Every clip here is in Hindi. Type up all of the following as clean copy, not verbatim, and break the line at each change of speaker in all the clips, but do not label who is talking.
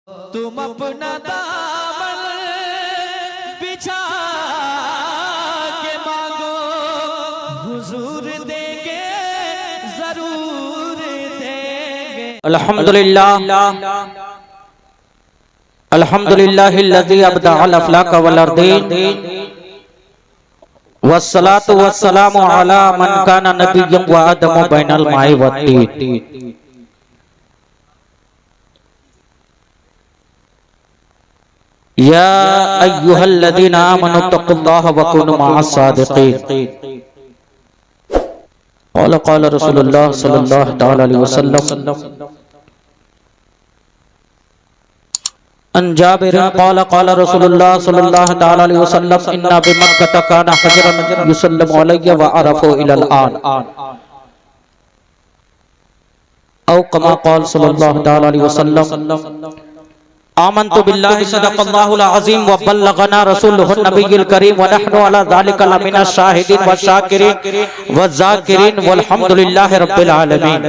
तुम अपना दामन बिछा के मांगो, हुजूर देंगे, जरूर देंगे।
अल्हम्दुलिल्लाह अल्हम्दुलिल्लाहिल्लज़ी अबदअल अफ़लाक वल अर्दीन वस्सलातु वस्सलामु अला मन काना नबिय्यन व आदमु बैनल माइ वत्तीन। या अय्युहल्लज़ीना आमनु तक़ुल्लाह व कुनू मअस सादिक़ीन। क़ाल रसूलुल्लाह सल्लल्लाहु तआला अलैहि वसल्लम अन जाबिर क़ाल रसूलुल्लाह सल्लल्लाहु तआला अलैहि वसल्लम इन्ना बिमक्का काना हजरन युसल्लमु अलैहि व अरफु इलल आन औ कमा क़ाल सल्लल्लाहु तआला अलैहि वसल्लम आमन्तु बिल्लाहि सदक़ल्लाहुल अज़ीम व बल्लगना रसूलुहुन नबिय्युल करीम व नहनु अला ज़ालिका लमिनश शाहिदीन व शाकिरीन व ज़ाकिरीन वल्हम्दुलिल्लाहि रब्बिल आलमीन।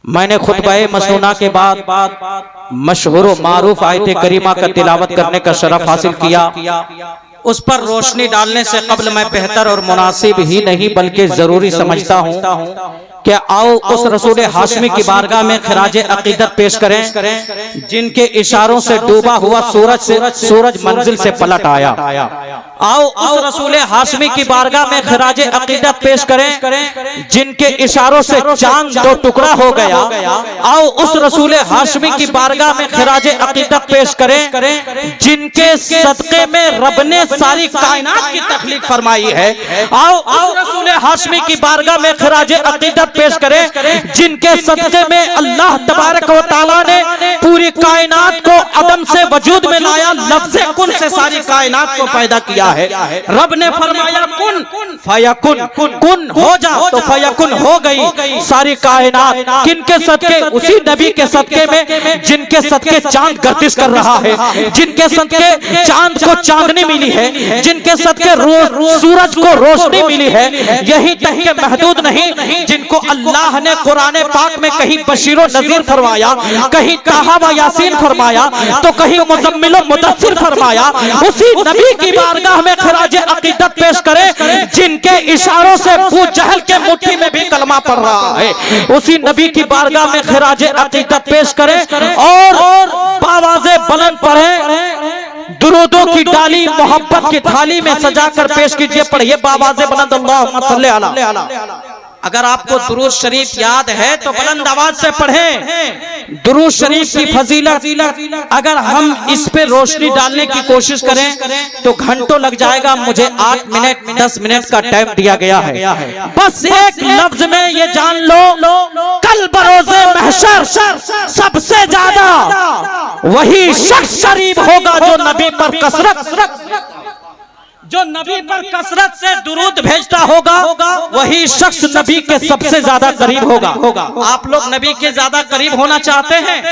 मैंने खुतबा मसनूना के बाद मशहूर मारूफ आयत करीमा का तिलावत करने का शरफ हासिल किया। उस पर रोशनी डालने से कब्ल मैं बेहतर और मुनासिब ही नहीं बल्कि जरूरी समझता हूँ कि आओ उस रसूल हाशमी की बारगाह में खिराज अकीदत पेश करें जिनके इशारों से डूबा हुआ सूरज मंजिल से पलट आया। आओ उस रसूल हाशमी की बारगाह में खिराज अकीदत पेश करें जिनके इशारों से चांद दो टुकड़ा हो गया। आओ उस रसूल हाशमी की बारगाह में खिराज अकीदत पेश करें जिनके सदक़े में रब ने सारी कायनात की तख्लीक फरमाई है। आओ उस रसूल हाशमी की बारगाह में खिराज अकीदत पेश करें जिनके सदक़े में अल्लाह तबारक व तआला ने पूरी कायनात को अदम से वजूद में लाया, लफ्ज़े कुन से सारी कायनात को पैदा किया है। रब ने फरमाया कुन फयकुन, कुन हो जा तो फयकुन हो गई सारी कायनात। किनके सदक़े? उसी नबी के सदक़े में जिनके सदक़े चांद गर्दिश कर रहा है, जिनके सदक़े चांद को चांदनी मिली है, जिनके सदक़े सूरज को रोशनी मिली है। यही तक के महदूद नहीं, जिनको अल्लाह ने कुरान पाक में कहीं बशीरो नज़ीर फरमाया, कहीं ताहा व यासीन फरमाया, तो कहीं मुज़म्मिल मुदस्सिर फरमाया। उसी नबी की बारगाह में खिराज अकीदत पेश करें जिनके इशारों से अबू जहल के मुट्ठी में भी कलमा पड़ रहा है। उसी नबी की बारगाह में खिराज अकीदत पेश करें और आवाज़े बुलंद पढ़ें। दुरूदों की डाली मोहब्बत की थाली में सजाकर पेश कीजिए। पढ़िए बावाज़े बुलंद अल्लाहुम्मा सल्ली अला। अगर आपको दुरूद शरीफ याद है तो बुलंद आवाज से पढ़ें। दुरूद शरीफ की फजीलत अगर हम इस पे रोशनी डालने की कोशिश करें तो घंटों लग जाएगा। मुझे 8 मिनट 10 मिनट का टाइम दिया गया है। बस एक लफ्ज में ये जान लो, कल बरोज़े महशर सबसे ज्यादा वही शख्स करीब होगा जो नबी पर कसरत से दुरूद भेजता होगा। वही शख्स नबी के सबसे ज्यादा करीब होगा। आप लोग नबी के ज्यादा करीब होना चाहते हैं?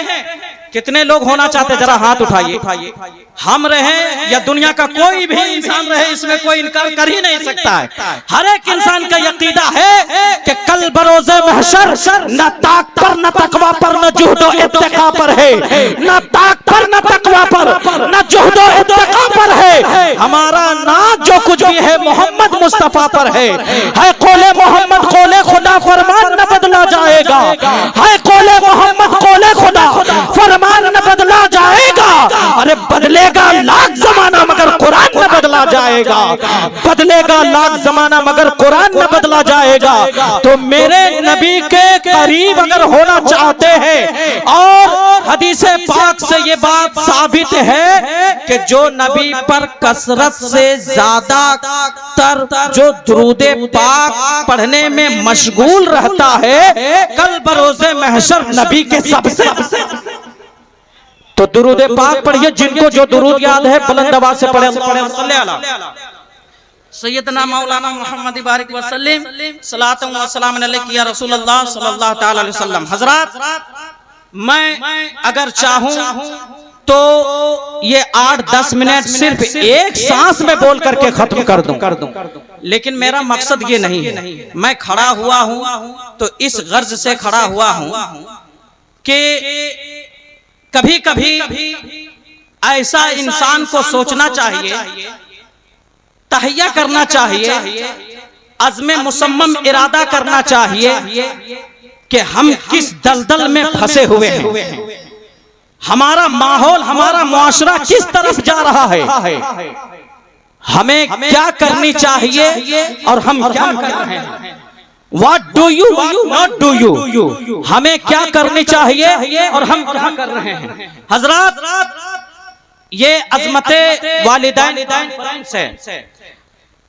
कितने लोग होना चाहते हैं? जरा हाथ उठाइए। हम रहे या दुनिया का कोई भी इंसान रहे, इसमें कोई इनकार कर ही नहीं सकता है। हर एक इंसान का यकीदा है कि कल बरोज़े महशर न ताक पर न तकवा पर न जुहदो इत्तिका पर है, न ताक पर न तकवा पर न जुहदो इत्तिका पर है। हमारा नाज जो कुछ भी है मोहम्मद मुस्तफा पर है कौले मोहम्मद कौले खुदा फरमान न बदला जाएगा। है कौले मोहम्मद कौले खुदा फरमान न बदला जाएगा। अरे बदलेगा लाख जमाना मगर कुरान न बदला जाएगा। बदलेगा लाख जमाना मगर कुरान न बदला जाएगा। तो मेरे नबी के करीब अगर होना चाहते हैं, और हदीसे पाक से ये बात साबित है कि जो नबी पर कसरत से ज्यादा तर जो दुरूदे पाक पढ़ने में मशगूल रहता है, कल बरोज़े महशर नबी के सबसे। तो दुरूद पाक पढ़िए। जिनको जो दुरूद याद है बुलंद आवाज से पढ़े। सैयदना मौलाना मोहम्मद बारिक वसल्लम सलातु व सलाम अलैका या रसूलल्लाह सल्लल्लाहु तआला अलैहि वसल्लम। हजरात, मैं अगर चाहूं तो ये 8-10 मिनट सिर्फ एक सांस में बोल करके खत्म कर दूं, लेकिन मेरा मकसद ये नहीं है। मैं खड़ा हुआ हूं तो इस गर्ज से खड़ा हुआ हूं कि कभी कभी ऐसा इंसान को सोचना चाहिए, तहैया करना चाहिए, अज़्म मुसम्मम इरादा करना चाहिए कि हम किस दलदल में फंसे हुए हैं, हमारा माहौल, हमारा मुआशरा किस तरफ जा रहा है, हमें क्या करनी चाहिए और हम क्या कर रहे हैं। What do you, not do you, हमें क्या करनी चाहिए और हम क्या कर रहे हैं। हजरात, ये अज़मते वालिदैन से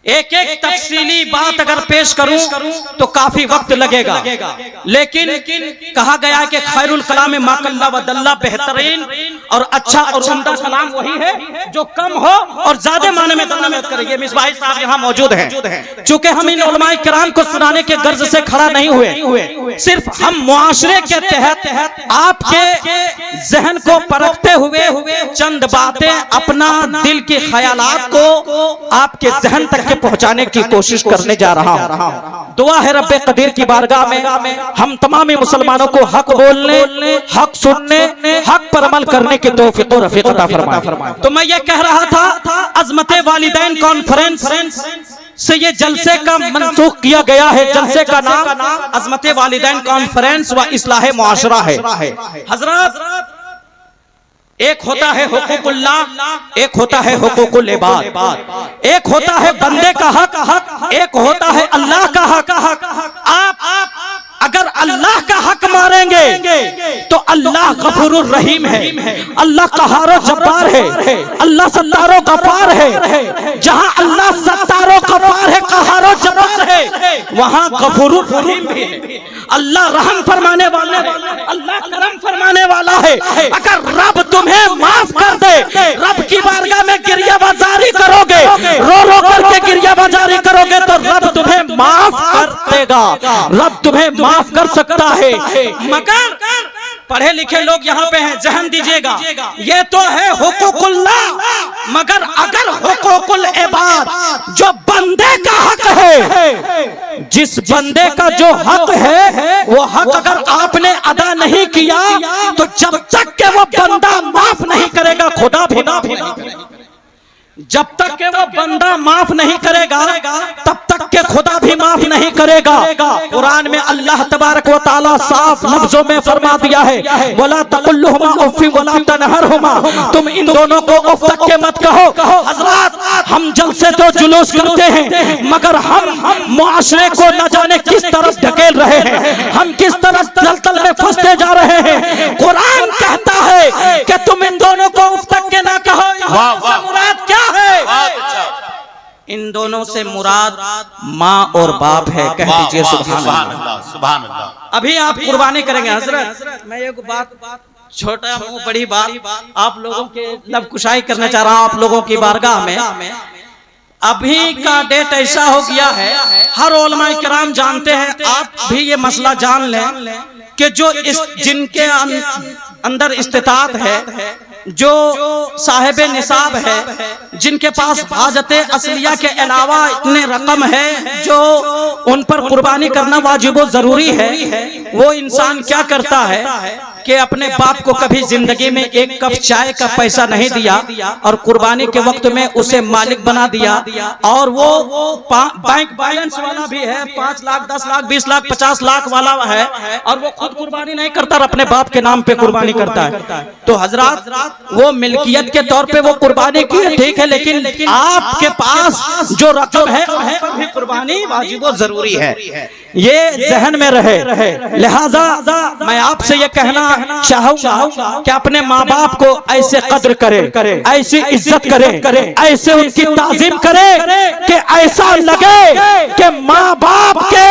एक एक तफसीली बात अगर पेश करूं तो काफी वक्त लगेगा, लेकिन कहा गया है कि खैरुल कलाम मा कल्ला व दल्ला, बेहतरीन और अच्छा और उम्दा कलाम वही है जो कम हो और ज्यादा माने में दलालत करे। ये मिसबाही साहब यहाँ मौजूद हैं। चूंकि हम इन उलमाए किराम को सुनाने के गर्ज से खड़ा नहीं हुए, सिर्फ हम मुआशरे के तहत आपके जहन को परखते हुए चंद बातें अपना दिल के ख्यालात को आपके जहन तक पहुंचाने की कोशिश करने जा रहा हूं। दुआ है रब्बे कदीर की बारगाह में हम तमाम मुसलमानों को हक बोलने, हक सुनने, हक पर अमल करने की तौफीक और रफ़ीक अता फरमाए। तो मैं ये कह रहा था, अज़मते वालिदैन कॉन्फ्रेंस से ये जलसे का मंसूख किया गया है। जलसे का नाम अज़मते वालिदैन कॉन्फ्रेंस व इस्लाह मुआशरा है। हजरत, एक होता है हुकूकुल्लाह, एक होता है हुकूकुल इबाद, एक होता है बंदे का हक, एक होता है अल्लाह का हक। आप अगर अल्लाह का हक मारेंगे तो अल्लाह गफूरुर रहीम है, अल्लाह कहारो जब्बार है, अल्लाह सत्तारो गफार है। जहां अल्लाह सत्तारो गफार है, कहारो जब्बार है, वहां गफूरुर रहीम भी है। अल्लाह रहम फरमाने वाला है, अल्लाह करम फरमाने वाला है। अगर रब तुम्हें माफ कर दे, रब की बारगाह में गिरिया बाजारी करोगे, रो रो करके गिरिया बाजारी करोगे तो रब तुम्हें माफ कर देगा, रब तुम्हें माफ कर सकता है। मगर पढ़े लिखे लोग यहाँ पे हैं, जहन दीजिएगा, ये तो है हुकूकुल्लाह, मगर अगर हुकूकुल इबाद जो बंदे का हक है, जिस बंदे का जो हक है वो हक अगर आपने अदा नहीं किया तो जब तक के वो बंदा माफ नहीं करेगा, खुदा भी माफ नहीं करेगा। जब तक के वो बंदा माफ नहीं करेगा तब तक के खुदा भी माफ नहीं करेगा। कुरान में अल्लाह तबारक व तआला साफ लफ्जों में फरमा दिया है, वला तकुल्लुहुमा उफ़्फ़िन वला तनहरहुमा, तुम इन दोनों को उफ़ तक के मत कहो। हजरत, हम जलसे तो जुलूस करते हैं, मगर हम मुआशरे को न जाने किस तरफ ढकेल रहे हैं, हम किस तरफ दलदल में फंसते जा रहे हैं। कुरान कहता है कि तुम इन दोनों को उफ़ तक के ना कहो। मुराद क्या है? इन दोनों से मुराद माँ और बाप है। कह दीजिए सुभान अल्लाह, सुभान अल्लाह। अभी आप कुर्बानी करेंगे। हजरत, मैं एक बात, छोटा मुंह बड़ी बात आप लोगों के लब कुशाई करना चाह रहा हूँ आप लोगों की बारगाह में। अभी का डेट ऐसा हो गया है, हर उलमाए किराम जानते हैं, आप भी ये मसला जान लें कि जो इस जिनके अंदर इस्तिताअत है, जो साहिब निसाब है, जिनके पास हाजते असलिया के अलावा इतने रकम है जो उन पर कुर्बानी करना वाजिब जरूरी है, वो इंसान क्या करता है कि अपने बाप को कभी जिंदगी में एक कप चाय का पैसा नहीं दिया और कुर्बानी के वक्त में उसे मालिक बना दिया, और वो बैंक बैलेंस वाला भी है, 5 लाख 10 लाख 20 लाख 50 लाख वाला है, और वो खुद कुर्बानी नहीं करता, अपने बाप के नाम पे कुर्बानी करता है। तो हजरात, वो मिल्कियत के तौर पे वो कुर्बानी की है, ठीक है, लेकिन आपके पास जो रकम है उस पर भी कुर्बानी वाजिब और जरूरी है, ये जहन में रहे। लिहाजा मैं आपसे ये कहना चाहूंगा कि अपने माँ बाप को ऐसे कद्र करें, ऐसी इज्जत करें, ऐसे उनकी ताजीम करें कि ऐसा लगे कि माँ बाप के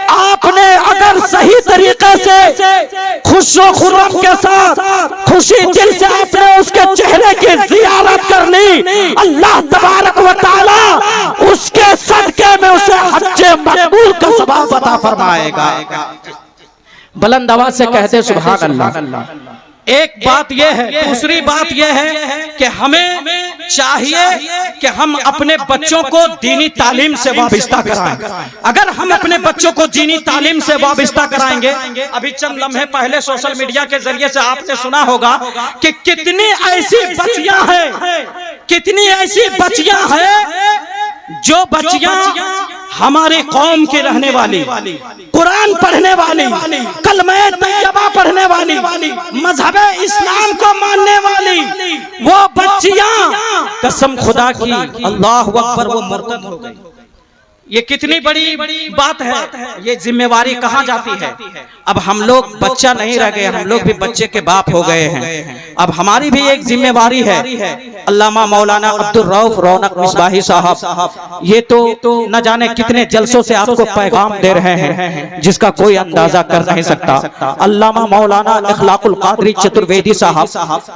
आपने अगर सही तरीके से खुशो खुर्रम के साथ खुशी दिल से आपने उसके चेहरे की जियारत कर ली, अल्लाह तबारक व तआला उसके सदके में उसे हज्जे मकबूल का सवाब अता फरमाएगा। बुलंद आवाज से कहते सुभान अल्लाह। एक बात यह है, दूसरी बात यह है कि हमें चाहिए कि हम अपने बच्चों को दीनी तालीम से वाबस्ता कराएं। अगर हम अपने बच्चों को दीनी तालीम से वाबस्ता कराएंगे, अभी चंद लम्हे पहले सोशल मीडिया के जरिए से आपने सुना होगा कि कितनी ऐसी बच्चियां हैं, कितनी ऐसी बच्चियां हैं जो बच्चियां हमारे कौम के रहने वाली, कुरान पढ़ने वाली, कलमे तैयबा पढ़ने वाली, मजहब इस्लाम को मानने वाली वो बच्चियां, कसम खुदा की, अल्लाह अकबर, वो मुर्तद हो गई। ये कितनी बड़ी बात है। ये जिम्मेवारी कहाँ जाती है? अब हम लोग बच्चा नहीं रह गए, हम लोग भी बच्चे के बाप हो गए हैं। अब हमारी भी एक जिम्मेवारी है। अल्लामा मौलाना अब्दुल रऊफ रौनक मिसबाही साहब ये तो न जाने कितने जलसों से आपको पैगाम दे रहे हैं जिसका कोई अंदाजा कर नहीं सकता। अल्लामा मौलाना इखलाकुल कादरी चतुर्वेदी साहब,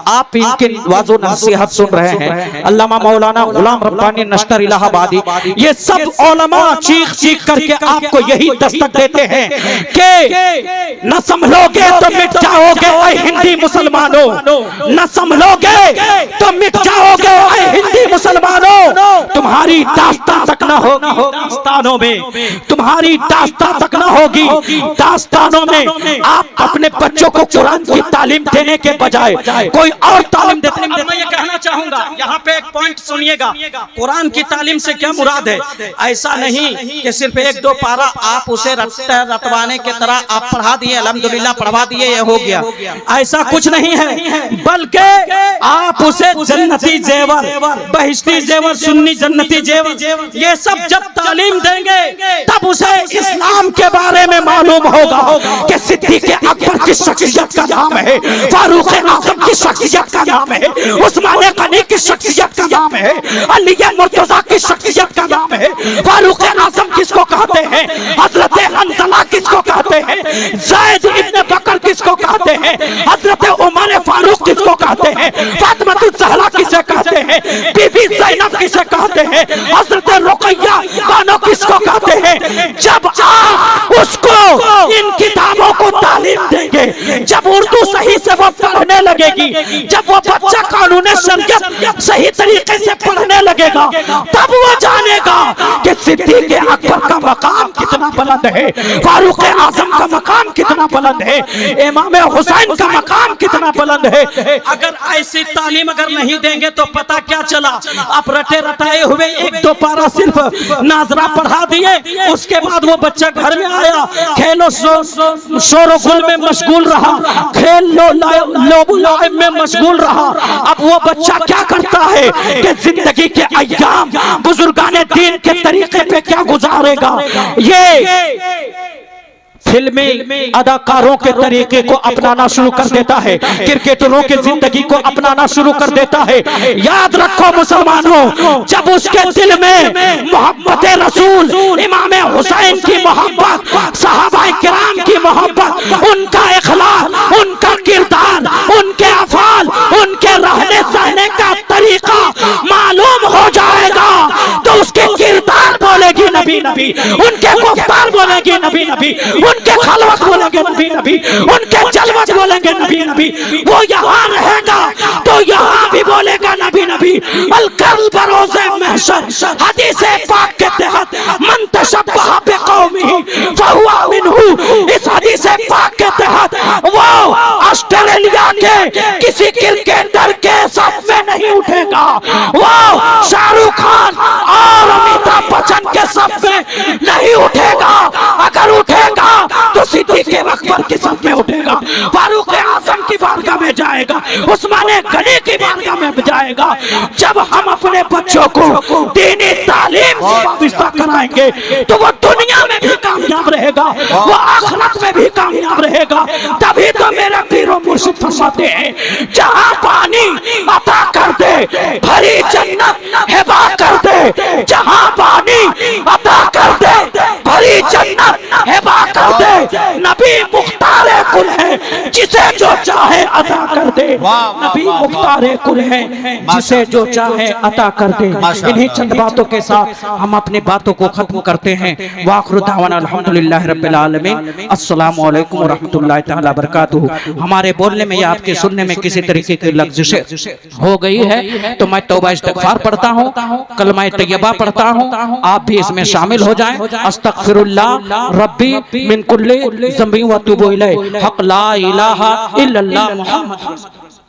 आप इनके वाज़ो नसीहत सुन रहे हैं। अल्लामा मौलाना गुलाम रब्बानी नश्तर इलाहाबादी, ये सब उलमा चीख चीख करके आपको यही दस्तक देते हैं कि न संभलोगे तो मिट जाओगे ऐ हिंदी मुसलमानों, न संभलोगे तो मिट जाओगे ऐ हिंदी मुसलमानों। तुम्हारी दास्तान तक न होगी दास्तानों में, तुम्हारी दास्तान तक न होगी दास्तानों में। आप अपने बच्चों को कुरान की तालीम देने के बजाय कोई और तालीम देते हैं। मैं ये कहना चाहूंगा, यहाँ पे एक पॉइंट सुनिएगा, कुरान की तालीम से क्या मुराद है? ऐसा नहीं कि सिर्फ एक दो पारा आप उसे रटवाने के तरह आप पढ़ा दिए, अल्हम्दुलिल्लाह पढ़वा दिए, ये हो गया, ऐसा कुछ नहीं है। बल्कि आप उसे जन्नती जेवर, बहिश्ती जेवर, सुन्नी जन्नती जेवर, ये सब जब तालीम देंगे तब उसे इस्लाम के बारे में मालूम होगा कि सिद्दीक़ अकबर की शख्सियत का नाम है, फारूक आज़म की शख्सियत का नाम है, उस्मान गनी की शख्सियत का नाम है, अली मुर्तज़ा की शख्सियत का नाम है, फारूक आज़म किसको कहते हैं, हजरत हंज़ला किसको कहते हैं, ज़ैद इब्न बकर किसको कहते हैं, हजरत उमर फारूक किसको कहते हैं, फातिमा ज़हरा किसे कहते हैं, बीबी ज़ैनब किसे कहते हैं, हजरत रुक़ैया बानो किसको कहते हैं। जब आप उसको इन किताबों को तालीम देंगे, जब उर्दू सही से वो पढ़ने लगेगी, जब वो बच्चा कानून शरीयत सही तरीके से पढ़ने लगेगा, तब वो जानेगा कि सिद्दीक़ अकबर का मकाम कितना बुलंद है, फारूक आज़म का मकाम कितना बुलंद है, इमाम हुसैन का मकाम कितना बुलंद है। अगर ऐसी तालीम अगर नहीं देंगे तो पता क्या चला, आप रटे रटाए हुए एक दो पारा सिर्फ नाजरा पढ़ा दिए, उसके बाद वो बच्चा घर में आया, खेलो शोर गुल में मशगूल रहा, खेल लो में मशगूल रहा। अब वो बच्चा क्या करता है कि जिंदगी के अय्याम बुजुर्गाने दीन के तरीके पे क्या गुजारेगा। ये फिल्मी अदाकारों के तरीके को अपनाना शुरू कर देता है, क्रिकेटरों की जिंदगी को अपनाना शुरू कर देता है। याद रखो मुसलमानों, जब उसके दिल में मोहब्बत रसूल, इमाम हुसैन की मोहब्बत, सहाबाए किराम की मोहब्बत, उनका इखलास, उनका किरदार, उनके अफ़ाल, उनके रहने सहने का तरीका मालूम हो जाएगा तो उसके किरदार बोलेगी नबी नबी, उनके गुफ्तार बोलेगी नबी नबी, उनके खलवत बोलेंगे नबी नबी, उनके जलवत बोलेंगे नबी नबी। वो यहाँ रहेगा तो यहाँ भी बोलेगा नबी नबी। अल कल बरोज़े महशर हदीस पाक के तहत मन तशब्बह बिक़ौमिही फहुवा मिनहू, इस हदीस पाक के तहत वो ऑस्ट्रेलिया के किसी क्रिकेटर के साथ में नहीं उठेगा, वो शाहरुख खान और अमिताभ बच्चन के साथ में नहीं उठेगा। अगर उठेगा तो सिद्दीक़ अकबर के साथ में उठेगा, फारूक आज़म की बारगाह में जाएगा, उस्मान गनी की बारगाह में जाएगा। जब हम अपने बच्चों को दीनी तालीम से वाबस्ता कराएंगे तो वो दुनिया में भी कामयाब रहेगा, वो आखिरत में भी कामयाब रहेगा। तभी तो मेरे पीरो मुर्शिद फरमाते हैं, जहाँ पानी अता कर दे भरी जन्नत हिबा कर दे, जहाँ पानी अता कर दे भरी जन्नत हिबा कर कर दे। नबी मुख्तार कुल है, जिसे जो चाहे अता कर दे। नबी मुख्तार कुल है, जिसे जो चाहे अता कर दे। इन्हीं चंद बातों के साथ हम अपनी बातों को खत्म करते हैं। वाखिर दावाना अल्हम्दुलिल्लाहि रब्बिल आलमीन। अस्सलामु अलैकुम व रहमतुल्लाहि तआला बरकातुहू। हमारे बोलने में या आपके सुनने में किसी तरीके की लग़्ज़िश हो गई है तो मैं तौबा इस्तिग़फ़ार पढ़ता हूँ, कलमा तैयबा पढ़ता हूँ, आप भी इसमें शामिल हो जाएं। अस्तग़फ़िरुल्लाह रब्बी मिन कुल्ली ज़ंबी व अतूबु इलैह। हक़ ला इलाहा इल्लल्लाह मुहम्मद।